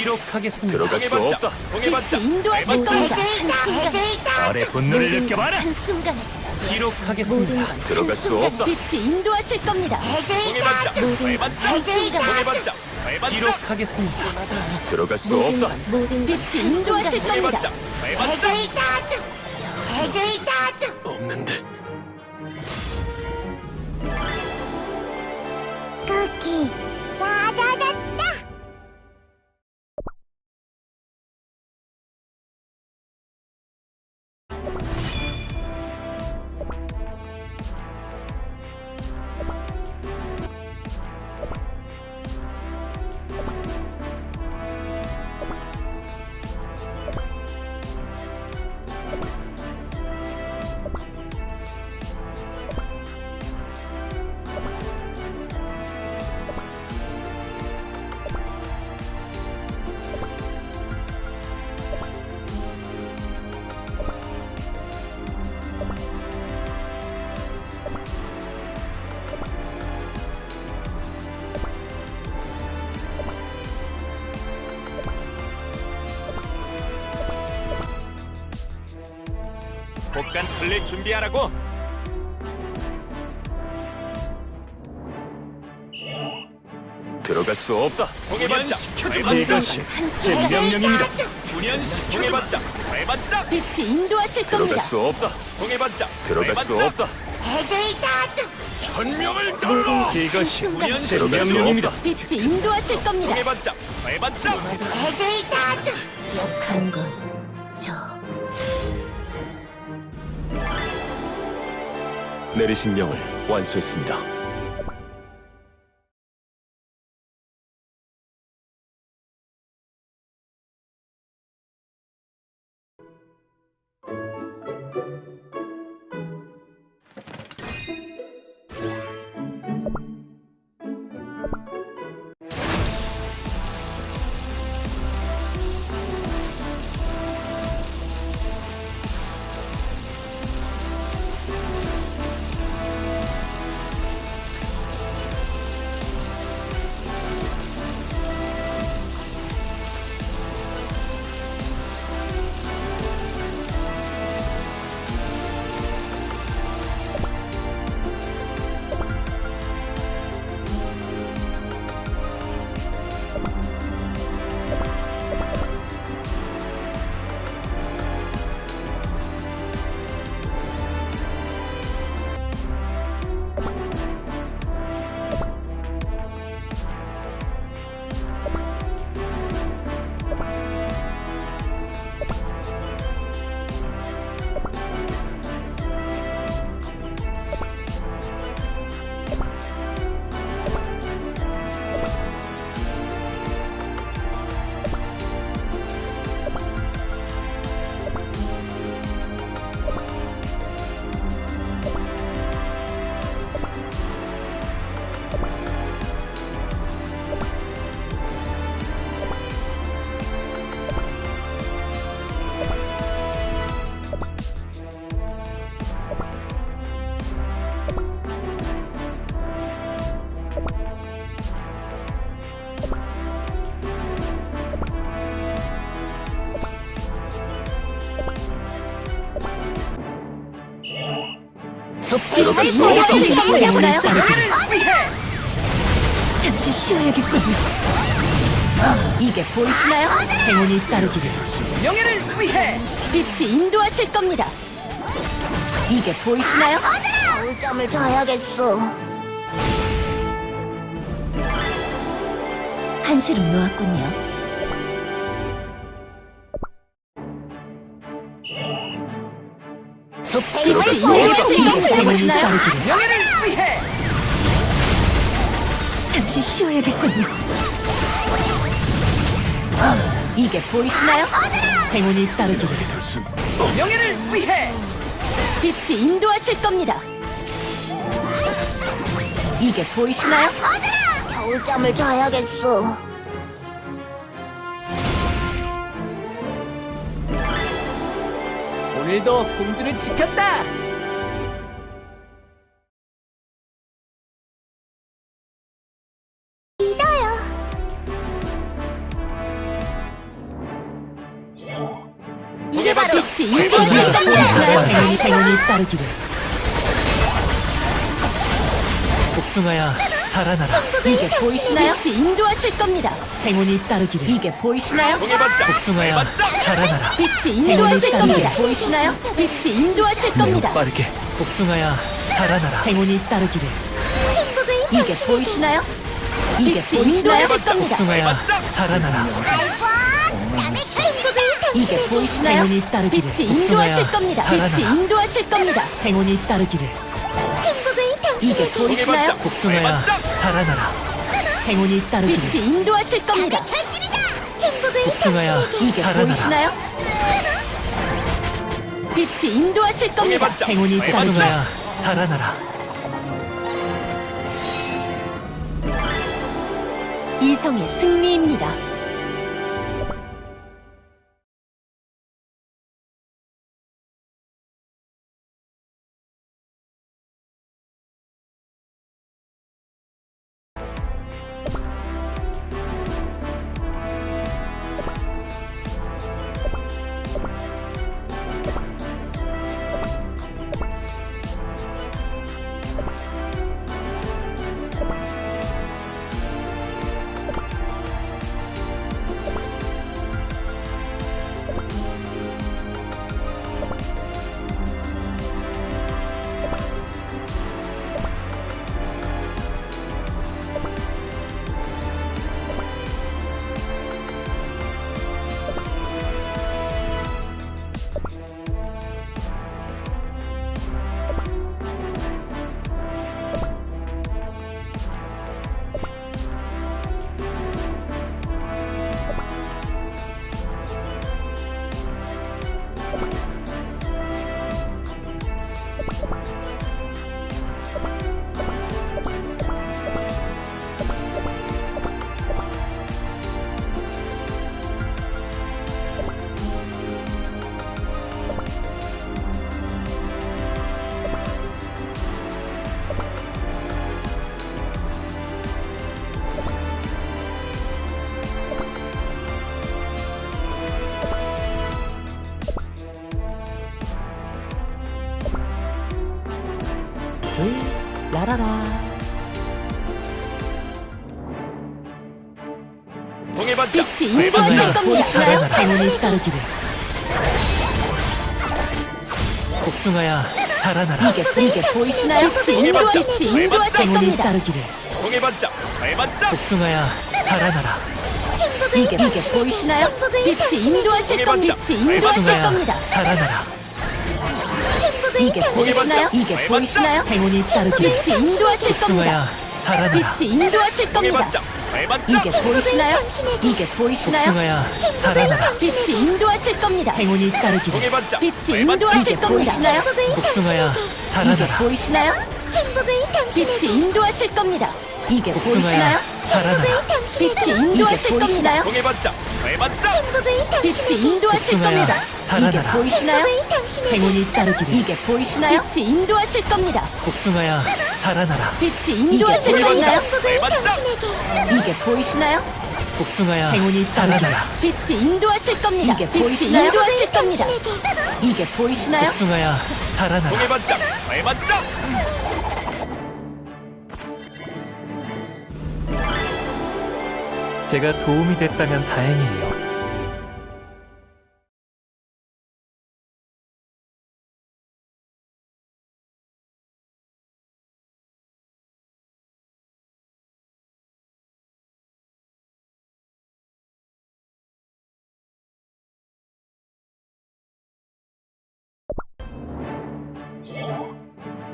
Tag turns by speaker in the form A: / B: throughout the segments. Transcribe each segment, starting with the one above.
A: 기록하겠습니다.
B: 들어갈 수 없다.
C: 빛이 인도하실 겁니다.
A: 아래 분노를 느껴봐라.
C: 한순간에
A: 기록하겠습니다.
C: 모든 건
B: 들어갈 수
C: 한순간에
B: 없다.
C: 빛이 인도하실 겁니다. 모든 건 한순간에
A: 기록하겠습니다.
B: 들어갈 수
C: 모든
B: 없다.
C: 건 모든 빛이 인도하실 겁니다.
B: 없는데.
D: 쿠키 나다다다.
A: 복간 털릴 준비하라고.
B: 들어갈 수 없다.
A: 이것이 제 명령입니다.
C: 빛이 인도하실
B: 들어갈
C: 겁니다.
B: 수 없다. 들어갈 수 없다.
A: 이것이
C: 한순간에
A: 제
B: 들어갈 수
A: 명령입니다.
C: 빛이 인도하실 겁니다. 약한 건 저.
B: 내리신 명을 완수했습니다. 들어갈 수 없다.
C: 보여보나요? 잠시 쉬어야겠군요. 이게 보이시나요? 행운이 따르기를.
E: 명예를 위해
C: 빛이 인도하실 겁니다. 이게 보이시나요?
D: 겨울잠을 자야겠어.
C: 한시로 놓았군요.
B: 들어갈 수 없다.
C: 보이시나요?
E: 명예를 위해
C: 잠시 쉬어야겠군요. 이게 보이시나요? 행운이 따르기를.
E: 명예를 위해
C: 빛이 인도하실 겁니다. 이게 보이시나요?
D: 겨울잠을 자야겠어.
E: 오늘도 공주를 지켰다.
D: 믿어요.
E: 보이시나요?
C: 행운이
E: 따르기를. 복숭아야 자라나라.
C: 이게 보이시나요? 빛이 인도하실 겁니다.
E: 행운이 따르기를.
C: 이게 보이시나요?
A: 공의 반짝.
E: 복숭아야 자라나라.
C: 빛이 인도하실
E: 행운이
C: 겁니다.
E: 따르기를.
C: 보이시나요? 빛이 인도하실
E: 매우
C: 겁니다.
E: 빠르게. 복숭아야 자라나라. 행운이 따르기를.
C: 이게 보이시나요? 이게 보이시나요? 겁니다.
E: 복숭아야 자라나라.
C: 이게 보이시나요?
E: 행운이 따르기를.
C: 빛이 인도하실
E: 복숭아야
C: 겁니다.
E: 자라나라.
C: 빛이 인도하실 겁니다.
E: 행운이 따르기를.
C: 이게 보이시나요?
E: 복숭아야 자라나라. 행운이 따르기를.
C: 빛이 인도하실 겁니다.
E: 복숭아야
C: 이게
E: 자라나라.
C: 보이시나요? 빛이 인도하실
A: 공의
C: 겁니다.
A: 반짝.
E: 행운이
A: 공의
E: 복숭아야 자라나라.
C: 이성의 승리입니다. 라라라.
A: 공의 반짝.
C: 빛이 인도하실 겁니다. 보이시나요?
E: 행운이 따르기를. 복숭아야 자라나라.
C: 이게 보이시나요? 빛이 인도하실
E: 행운이
C: 겁니다.
E: 따르기를.
A: 공의 반짝. 발반짝.
E: 복숭아야 자라나라.
C: 이게 보이시나요? 빛이 인도하실 겁니다. 빛이 인도하실
E: 복숭아야
C: 겁니다.
E: 자라나라.
C: 이게 보이시나요? 이게 보이시나요?
E: 행운이 따르기를.
C: 빛이 인도하실 겁니다.
E: 복숭아야 자라나라.
C: 빛이 인도하실
A: 공의
C: 겁니다.
A: 반짝. 발반짝.
C: 이게 보이시나요? 이게 보이시나요?
E: 복숭아야 자라나라.
C: 빛이 인도하실 겁니다.
E: 행운이
A: 공의
E: 따르기를.
A: 반짝.
C: 빛이 인도하실 겁니다.
D: 보이시나요?
E: 복숭아야 자라나라.
C: 보이시나요?
D: 행복을 당신에게
C: 빛이 인도하실 겁니다. 이게
E: 복숭아야
C: 보이시나요?
E: 자라나라.
C: 빛이 인도하실 겁니다.
A: 공의 반짝. 발반짝.
D: 행복을
C: 빛이 인도하실
E: 복숭아야
C: 겁니다. 이게
E: 자라나라.
C: 보이시나요?
D: 당신에게
E: 행운이 따르기를.
C: 이게 보이시나요? 빛이 인도하실 겁니다.
E: 복숭아야 자라나라.
C: 빛이 인도하실
A: 이게
C: 겁니다.
A: 발반짝.
D: 당신에게
C: 이게 보이시나요?
E: 복숭아야 행운이 자라나라.
C: 빛이 인도하실 겁니다.
E: 이게
C: 빛이
E: 보이시나요?
C: 인도하실 겁니다. 이게 보이시나요?
E: 복숭아야 자라나라.
A: 공의 반짝. 발반짝.
E: 제가 도움이 됐다면 다행이에요.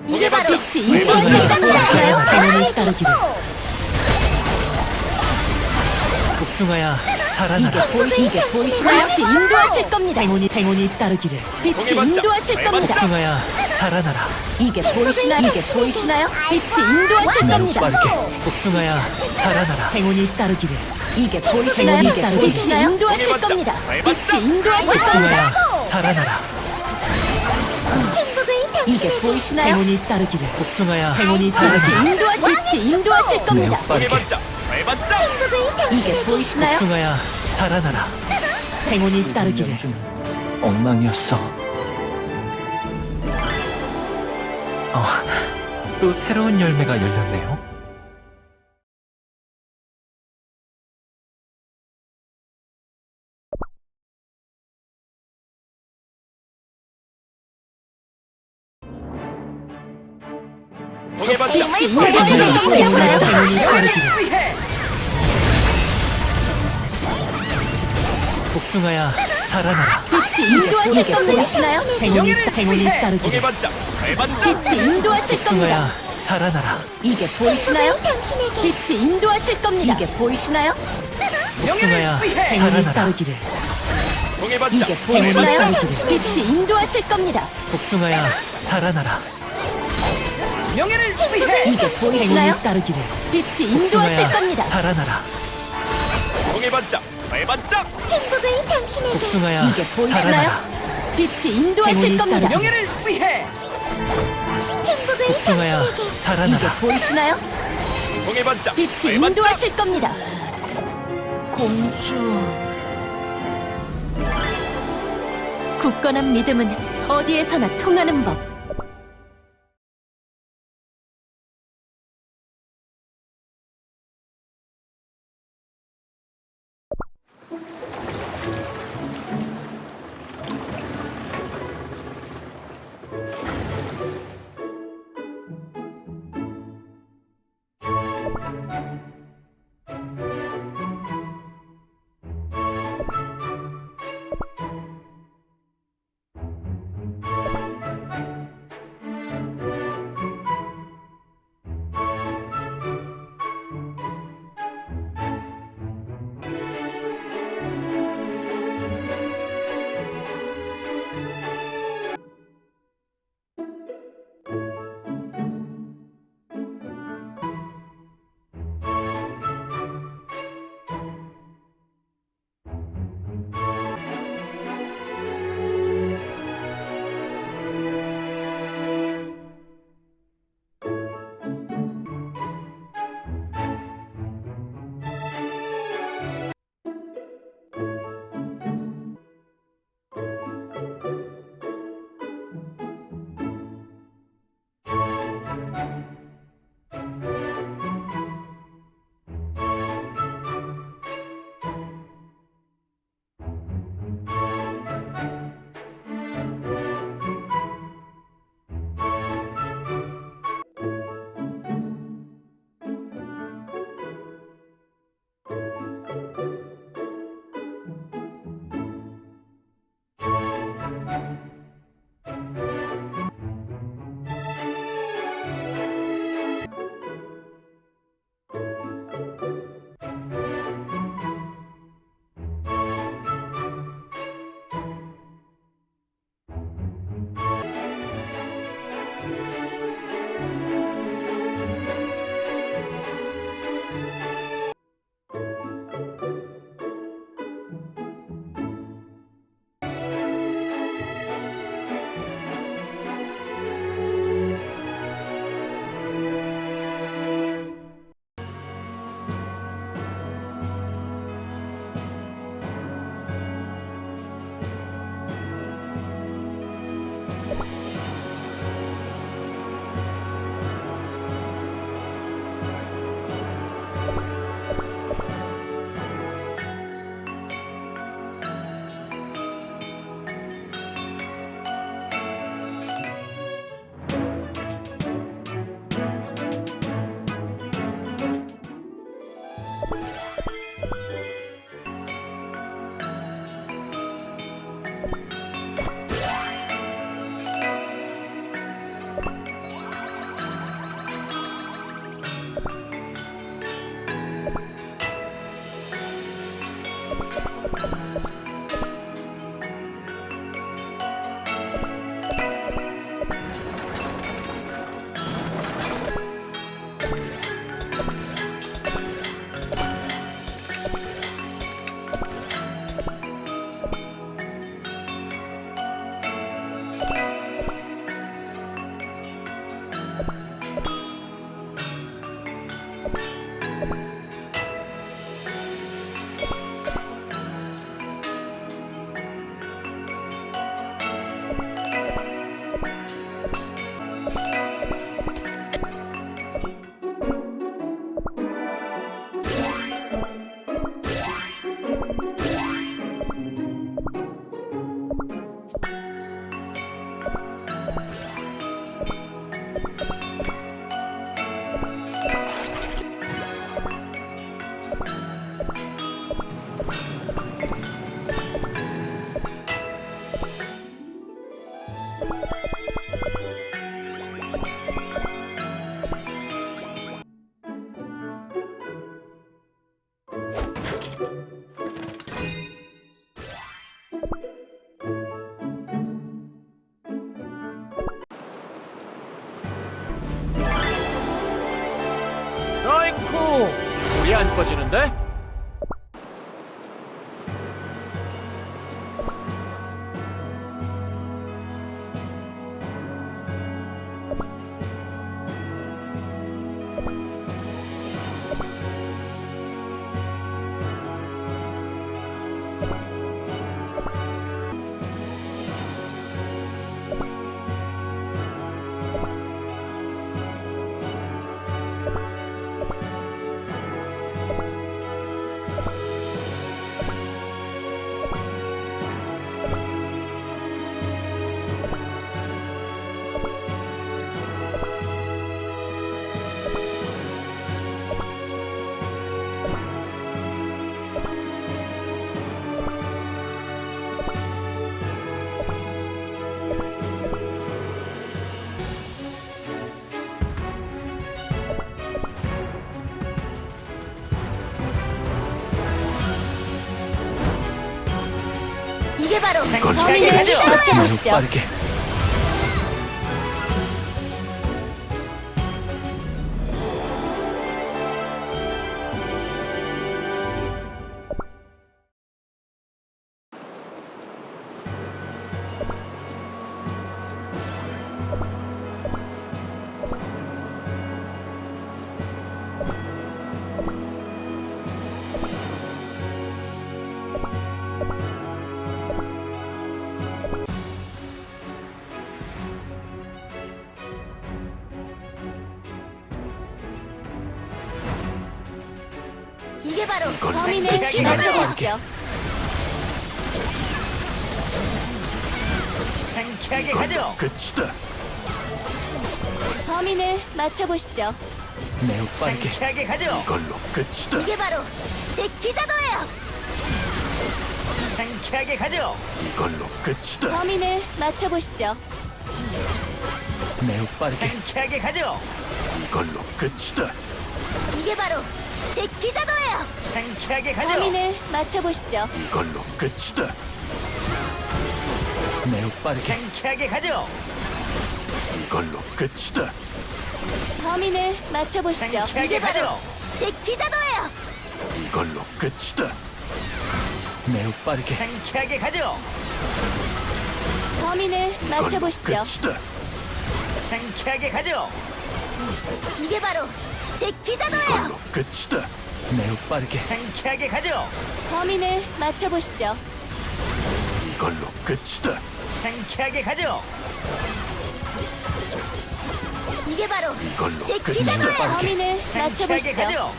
C: 이게 바로 빛이
E: 복숭아야
C: 인도하실 겁니다.
E: 행운이 따르기를. 복숭아야 자라나라.
C: 이게 보이시나요? 빛이 인도하실 겁니다.
E: 행운이 따르기를.
C: 빛이 인도하실 겁니다.
E: 복숭아야 자라나라.
C: 이게 보이시나요? 빛이 인도하실
E: 매우
C: 겁니다.
E: 빠르게. 복숭아야 자라나라. 행운이 따르기를.
C: 이게 보이시나요?
E: 행운이 따르기를.
C: 빛이 인도하실 겁니다. 빛이 인도하실 겁니다.
E: 복숭아야 자라나라.
C: 이게 보이시나요?
E: 행운이 따르기를. 복숭아야 행운이
C: 빛이
E: 자라나라.
C: 인도하실
E: 매우
C: 겁니다.
A: 공의
E: 빠르게.
A: 반짝. 발반짝.
C: 이게 보이시나요?
E: 복숭아야 자라나라. 행운이 따르기를. 엉망이었어. 또 새로운 열매가 열렸네요.
A: 공의 반짝.
C: 빛이
A: 외반장.
C: 인도하실 보이시나요?
E: 행운이 따르기를. 복숭아야 자라나라.
C: 빛이 인도하실 겁니다. 보이시나요?
E: 행운이
A: 공의
E: 따르기를.
A: 반짝. 외반장.
C: 빛이 인도하실 겁니다.
E: 복숭아야 자라나라.
C: 이게 보이시나요?
D: 당신에게
C: 빛이 인도하실 겁니다. 이게 보이시나요?
E: 복숭아야 자라나라. 따르기를.
A: 공의 반짝.
C: 이게 보이시나요?
E: 따르기를.
C: 빛이 인도하실 겁니다.
E: 복숭아야 자라나라.
C: 이게 보이시나요?
E: 행운이 따르기를.
C: 빛이 인도하실
E: 복숭아야
C: 겁니다.
E: 자라나라.
A: 공의 반짝. 외반장.
D: 행복을 당신에게
E: 복숭아야
C: 이게 보이시나요?
E: 자라나라.
C: 빛이 인도하실
E: 행운이
C: 겁니다.
E: 따르기를.
D: 행복을
E: 복숭아야
D: 당신에게
C: 이게
E: 자라나라.
C: 보이시나요?
A: 공의 반짝.
C: 빛이
A: 외반장.
C: 인도하실 겁니다. 공주. 굳건한 믿음은 어디에서나 통하는 법.
E: 불이 안 꺼지는데?
D: 이게 바로
C: 범인을
E: 매우
C: 맞춰보시죠.
E: 빠르게.
D: 이게 바로
C: 범인을 맞춰보시죠.
E: 상쾌하게 가죠.
B: 끝이다.
C: 범인을 맞춰보시죠.
E: 매우 빠르게.
F: 상쾌하게 가죠.
B: 이걸로 끝이다.
D: 이게 바로 제 기사도예요.
F: 상쾌하게 가죠.
B: 이걸로 끝이다.
C: 범인을 맞춰보시죠.
E: 매우 빠르게.
F: 상쾌하게 가죠.
B: 이걸로 끝이다.
D: 이게 바로 제 기사도예요.
F: 상쾌하게 가죠.
C: 범인을 맞춰보시죠.
B: 이걸로 끝이다.
E: 매우 빠르게.
F: 상쾌하게 가죠.
B: 이걸로 끝이다.
C: 범인을 맞춰보시죠.
F: 상쾌하게
D: 이게 바로
F: 가죠.
D: 제 기사도예요.
B: 이걸로 끝이다.
E: 매우 빠르게.
F: 상쾌하게 가죠.
C: 범인을
B: 이걸로
C: 맞춰보시죠.
B: 끝이다.
F: 상쾌하게 가죠.
D: 이게 바로 제 기사도예요.
B: 이걸로 끝이다.
E: 매우 빠르게.
F: 상쾌하게 가죠.
C: 범인을 맞춰보시죠.
B: 이걸로 끝이다.
F: 상쾌하게 가죠.
D: 이게 바로
B: 이걸로
D: 제
B: 끝이다.
D: 기사도예요.
C: 범인을
F: 상쾌하게
C: 맞춰보시죠.
F: 가죠.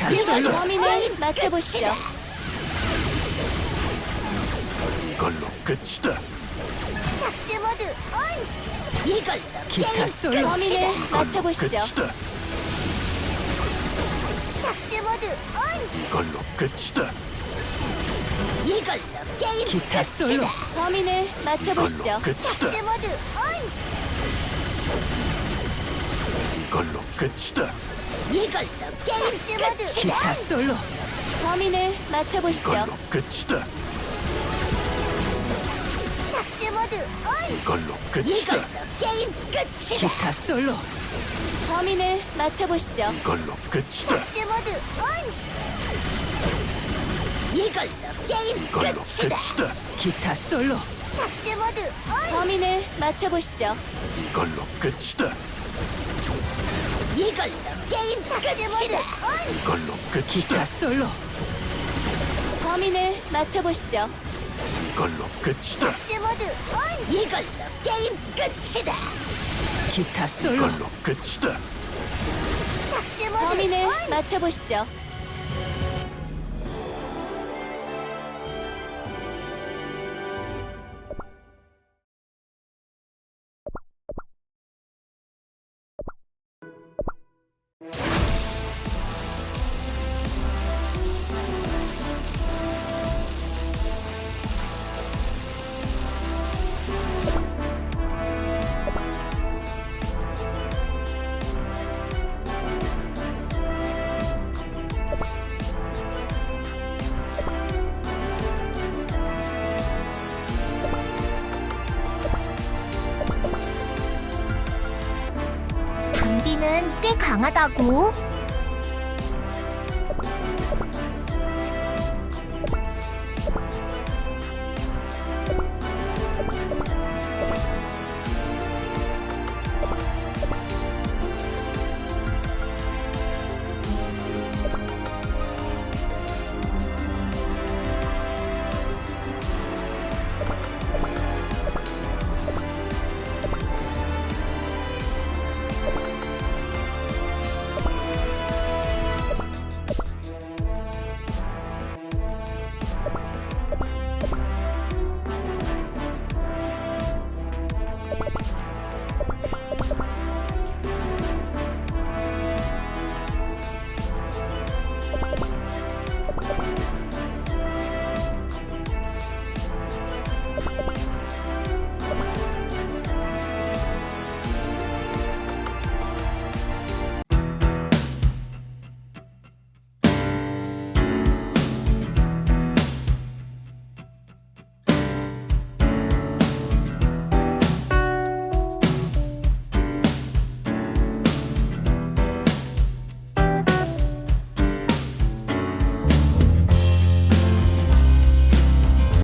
B: 이걸로
C: 범인을 맞춰보시죠.
B: 이걸로 끝이다.
D: 삭제 모드 온. 이걸로
E: 기타 솔로.
C: 범인을
B: 이걸로
C: 맞춰보시죠.
B: 끝이다.
D: 삭제 모드 온.
B: 이걸로 끝이다.
D: 이걸로 게임
E: 기타 솔로.
C: 범인을 맞춰보시죠.
B: 이걸로 끝이다.
D: 삭제 모드 온.
B: 이걸로 끝이다.
D: 이걸로 게임 모드
E: 기타 솔로.
C: 범인을 맞춰보시죠.
B: 이걸로 끝이다.
D: 삭제 모드 온.
B: 이걸로 끝이다.
D: 이걸로 게임 끝이다.
E: 기타 솔로.
C: 범인을 맞춰보시죠.
B: 이걸로 끝이다.
D: 삭제 모드 온. 이걸로 게임
B: 이걸로
D: 끝이다.
B: 끝이다.
E: 기타 솔로.
D: 삭제 모드 온.
C: 범인을 맞춰보시죠.
B: 이걸로 끝이다.
D: 이걸로 게임 삭제 모드 온.
B: 이걸로
E: 기타
B: 끝이다.
E: 솔로.
C: 범인을 맞춰보시죠.
B: 이걸로 끝이다.
D: 삭제 모드 온. 이걸로 게임 끝이다.
E: 기타 솔로.
B: 이걸로 끝이다.
D: 삭제 모드
C: 범인을
D: 온.
C: 맞춰보시죠.
D: 장비는 꽤 강하다고.